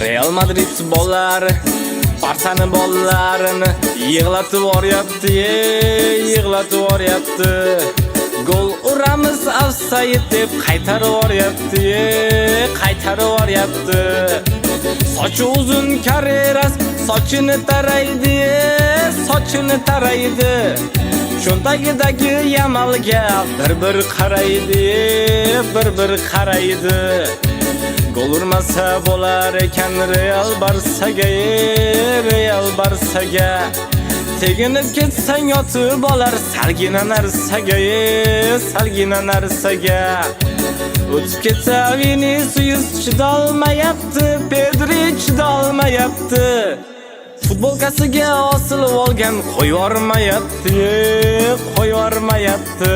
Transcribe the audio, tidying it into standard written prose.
Real Madrid bollari Barsani bollarini yig'latib yuboryapti, yig'latib yuboryapti. Gol uramiz offside deb qaytarib yuboryapti, qaytarib yuboryapti. Sochi uzun Carreras sochini taraydi, sochini taraydi. Cho'ntagidagi Yamalga bir qaraydi, bir qaraydi. Gol urmasa bo'lar ekan Real Barsaga, Real Barsaga. Teginib ketsang yotib olar salgina narsaga, salgina narsaga. O'tib ketsa Vinicius chidolmayapti, Pedri chidolmayapti. Futbolkasiga osilib olgan qo'yormayapti, qo'yormayapti.